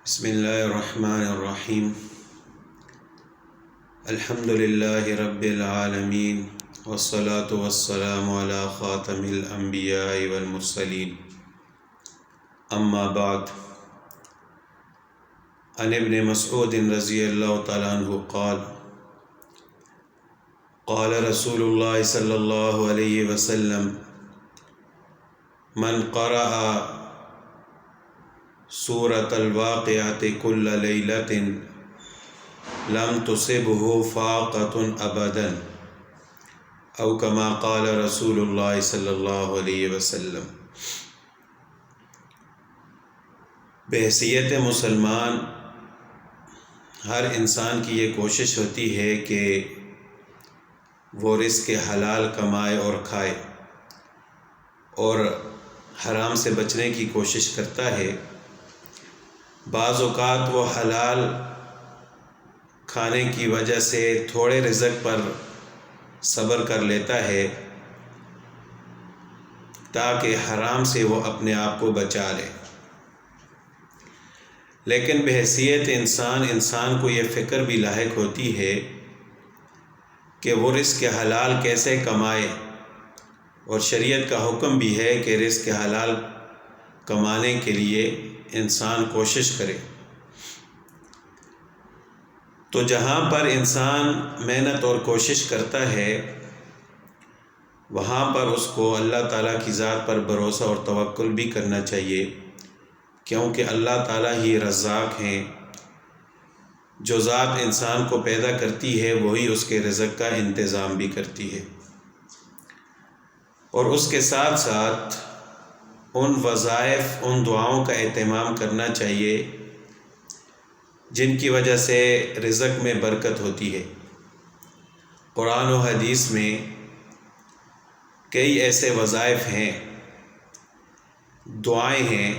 بسم اللہ الرحمن الرحیم الحمد للہ رب العالمین والصلاة والسلام علی خاتم الانبیاء والمرسلین اما بعد عن ابن مسعود رضی اللہ تعالیٰ عنہ قال قال رسول اللہ صلی اللہ علیہ وسلم من قرأ سورة الواقعة كل ليلة لم تصبه فاقة أبدا او كما قال رسول اللہ صلی اللہ علیہ وسلم۔ بحیثیت مسلمان ہر انسان کی یہ کوشش ہوتی ہے کہ وہ رزق حلال کمائے اور کھائے اور حرام سے بچنے کی کوشش کرتا ہے۔ بعض اوقات وہ حلال کھانے کی وجہ سے تھوڑے رزق پر صبر کر لیتا ہے تاکہ حرام سے وہ اپنے آپ کو بچا لے، لیکن بحیثیت انسان کو یہ فکر بھی لاحق ہوتی ہے کہ وہ رزق حلال کیسے کمائے، اور شریعت کا حکم بھی ہے کہ رزق حلال کمانے کے لیے انسان کوشش کرے۔ تو جہاں پر انسان محنت اور کوشش کرتا ہے وہاں پر اس کو اللہ تعالیٰ کی ذات پر بھروسہ اور توکل بھی کرنا چاہیے، کیونکہ اللہ تعالیٰ ہی رزاق ہیں۔ جو ذات انسان کو پیدا کرتی ہے وہی اس کے رزق کا انتظام بھی کرتی ہے، اور اس کے ساتھ ساتھ ان وظائف، ان دعاؤں کا اہتمام کرنا چاہیے جن کی وجہ سے رزق میں برکت ہوتی ہے۔ قرآن و حدیث میں کئی ایسے وظائف ہیں، دعائیں ہیں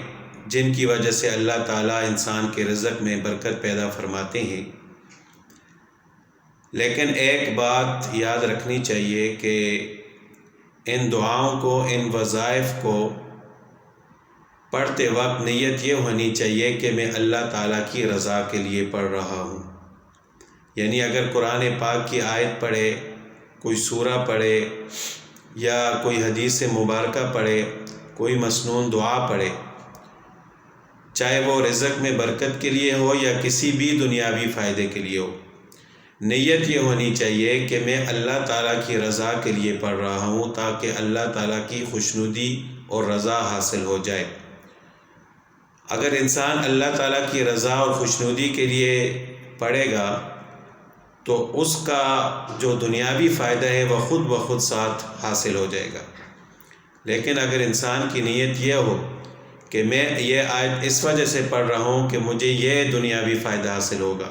جن کی وجہ سے اللہ تعالیٰ انسان کے رزق میں برکت پیدا فرماتے ہیں۔ لیکن ایک بات یاد رکھنی چاہیے کہ ان دعاؤں کو، ان وظائف کو پڑھتے وقت نیت یہ ہونی چاہیے کہ میں اللہ تعالیٰ کی رضا کے لیے پڑھ رہا ہوں۔ یعنی اگر قرآن پاک کی آیت پڑھے، کوئی سورہ پڑھے یا کوئی حدیث مبارکہ پڑھے، کوئی مسنون دعا پڑھے، چاہے وہ رزق میں برکت کے لیے ہو یا کسی بھی دنیاوی فائدے کے لیے ہو، نیت یہ ہونی چاہیے کہ میں اللہ تعالیٰ کی رضا کے لیے پڑھ رہا ہوں تاکہ اللہ تعالیٰ کی خوشنودی اور رضا حاصل ہو جائے۔ اگر انسان اللہ تعالیٰ کی رضا اور خوشنودی کے لیے پڑھے گا تو اس کا جو دنیاوی فائدہ ہے وہ خود بخود ساتھ حاصل ہو جائے گا۔ لیکن اگر انسان کی نیت یہ ہو کہ میں یہ آیت اس وجہ سے پڑھ رہا ہوں کہ مجھے یہ دنیاوی فائدہ حاصل ہوگا،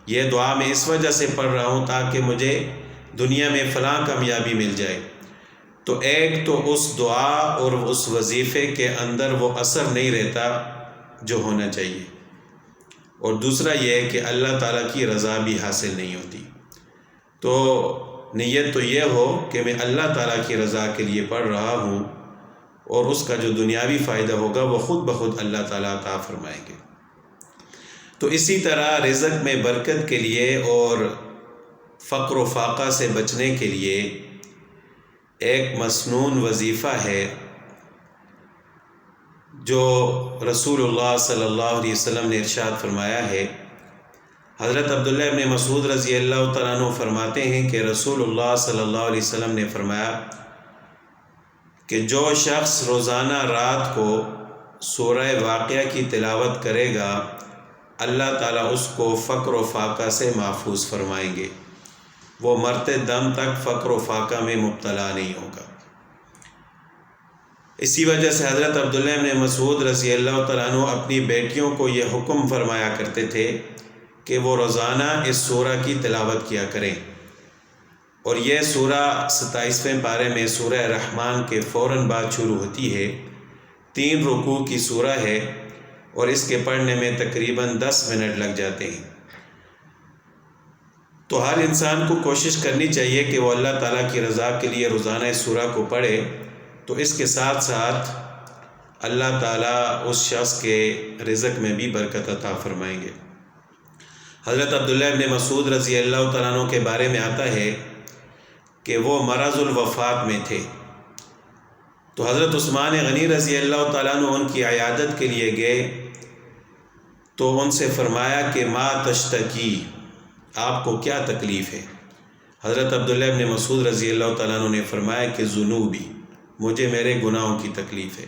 یہ دعا میں اس وجہ سے پڑھ رہا ہوں تاکہ مجھے دنیا میں فلاں کامیابی مل جائے، تو ایک تو اس دعا اور اس وظیفے کے اندر وہ اثر نہیں رہتا جو ہونا چاہیے، اور دوسرا یہ کہ اللہ تعالیٰ کی رضا بھی حاصل نہیں ہوتی۔ تو نیت تو یہ ہو کہ میں اللہ تعالیٰ کی رضا کے لیے پڑھ رہا ہوں، اور اس کا جو دنیاوی فائدہ ہوگا وہ خود بخود اللہ تعالیٰ عطا فرمائیں گے۔ تو اسی طرح رزق میں برکت کے لیے اور فقر و فاقہ سے بچنے کے لیے ایک مسنون وظیفہ ہے جو رسول اللہ صلی اللہ علیہ وسلم نے ارشاد فرمایا ہے۔ حضرت عبداللہ ابن مسعود رضی اللہ تعالیٰ عنہ فرماتے ہیں کہ رسول اللہ صلی اللہ علیہ وسلم نے فرمایا کہ جو شخص روزانہ رات کو سورہ واقعہ کی تلاوت کرے گا اللہ تعالیٰ اس کو فقر و فاقہ سے محفوظ فرمائیں گے، وہ مرتے دم تک فقر و فاقہ میں مبتلا نہیں ہوگا۔ اسی وجہ سے حضرت عبداللہ ابن مسعود رضی اللہ تعالیٰ عنہ اپنی بیٹیوں کو یہ حکم فرمایا کرتے تھے کہ وہ روزانہ اس سورہ کی تلاوت کیا کریں، اور یہ سورہ 27ویں پارے میں سورہ رحمان کے فوراً بعد شروع ہوتی ہے، 3 رکوع کی سورہ ہے، اور اس کے پڑھنے میں تقریباً 10 منٹ لگ جاتے ہیں۔ تو ہر انسان کو کوشش کرنی چاہیے کہ وہ اللہ تعالیٰ کی رضا کے لیے روزانہ اس سورہ کو پڑھے، تو اس کے ساتھ ساتھ اللہ تعالیٰ اس شخص کے رزق میں بھی برکت عطا فرمائیں گے۔ حضرت عبداللہ ابن مسعود رضی اللہ تعالیٰ عنہ کے بارے میں آتا ہے کہ وہ مرض الوفات میں تھے، تو حضرت عثمان غنی رضی اللہ تعالیٰ عنہ ان کی عیادت کے لیے گئے تو ان سے فرمایا کہ ما تشتکی، آپ کو کیا تکلیف ہے؟ حضرت عبداللہ ابن مسعود رضی اللہ تعالیٰ عنہ نے فرمایا کہ ذنوبی، مجھے میرے گناہوں کی تکلیف ہے۔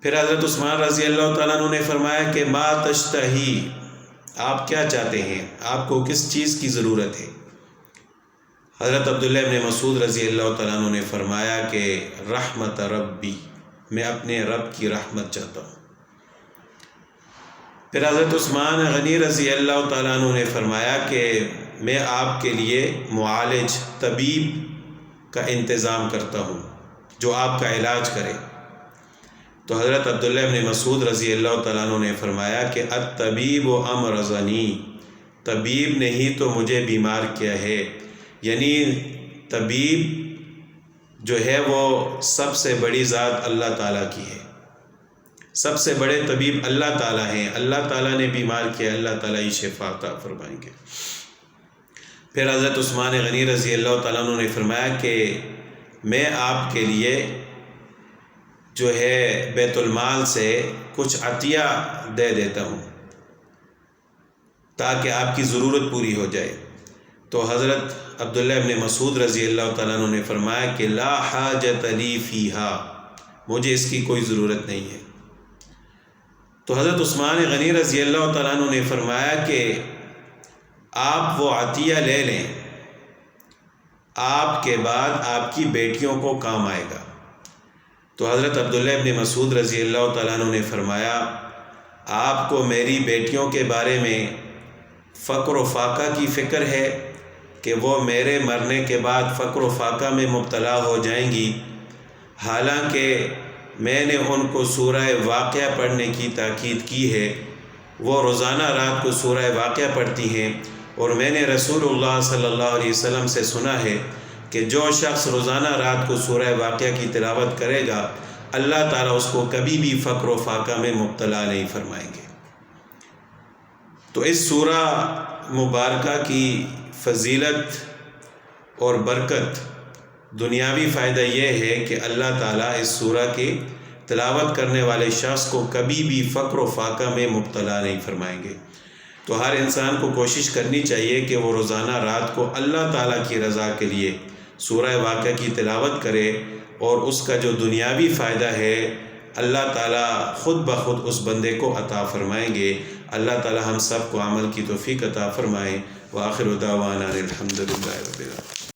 پھر حضرت عثمان رضی اللہ تعالیٰ عنہ نے فرمایا کہ ما تشتہی، آپ کیا چاہتے ہیں، آپ کو کس چیز کی ضرورت ہے؟ حضرت عبداللہ ابن مسعود رضی اللہ تعالیٰ عنہ نے فرمایا کہ رحمت ربی، میں اپنے رب کی رحمت چاہتا ہوں۔ پھر حضرت عثمان غنی رضی اللہ تعالیٰ عنہ نے فرمایا کہ میں آپ کے لیے معالج، طبیب کا انتظام کرتا ہوں جو آپ کا علاج کرے۔ تو حضرت عبداللہ ابن مسعود رضی اللہ تعالیٰ عنہ نے فرمایا کہ الطبیب امرضنی، طبیب نے ہی تو مجھے بیمار کیا ہے، یعنی طبیب جو ہے وہ سب سے بڑی ذات اللہ تعالیٰ کی ہے، سب سے بڑے طبیب اللہ تعالیٰ ہیں، اللہ تعالیٰ نے بیمار کیا، اللہ تعالیٰ ہی شفا عطا فرمائیں گے۔ پھر حضرت عثمان غنی رضی اللہ تعالیٰ عنہ نے فرمایا کہ میں آپ کے لیے جو ہے بیت المال سے کچھ عطیہ دے دیتا ہوں تاکہ آپ کی ضرورت پوری ہو جائے۔ تو حضرت عبداللہ ابن مسعود رضی اللہ تعالیٰ عنہ نے فرمایا کہ لا حاجت لی فیہا، مجھے اس کی کوئی ضرورت نہیں ہے۔ تو حضرت عثمان غنی رضی اللہ تعالیٰ عنہ نے فرمایا کہ آپ وہ عطیہ لے لیں، آپ کے بعد آپ کی بیٹیوں کو کام آئے گا۔ تو حضرت عبداللہ ابن مسعود رضی اللہ تعالیٰ عنہ نے فرمایا آپ کو میری بیٹیوں کے بارے میں فقر و فاقہ کی فکر ہے کہ وہ میرے مرنے کے بعد فقر و فاقہ میں مبتلا ہو جائیں گی، حالانکہ میں نے ان کو سورہ واقعہ پڑھنے کی تاکید کی ہے، وہ روزانہ رات کو سورہ واقعہ پڑھتی ہیں، اور میں نے رسول اللہ صلی اللہ علیہ وسلم سے سنا ہے کہ جو شخص روزانہ رات کو سورہ واقعہ کی تلاوت کرے گا اللہ تعالیٰ اس کو کبھی بھی فقر و فاقہ میں مبتلا نہیں فرمائیں گے۔ تو اس سورہ مبارکہ کی فضیلت اور برکت، دنیاوی فائدہ یہ ہے کہ اللہ تعالیٰ اس سورہ کی تلاوت کرنے والے شخص کو کبھی بھی فقر و فاقہ میں مبتلا نہیں فرمائیں گے۔ تو ہر انسان کو کوشش کرنی چاہیے کہ وہ روزانہ رات کو اللہ تعالیٰ کی رضا کے لیے سورہ واقعہ کی تلاوت کرے، اور اس کا جو دنیاوی فائدہ ہے اللہ تعالیٰ خود بخود اس بندے کو عطا فرمائیں گے۔ اللہ تعالیٰ ہم سب کو عمل کی توفیق عطا فرمائے۔ وآخر دعوانا الحمدللہ رب العالمین۔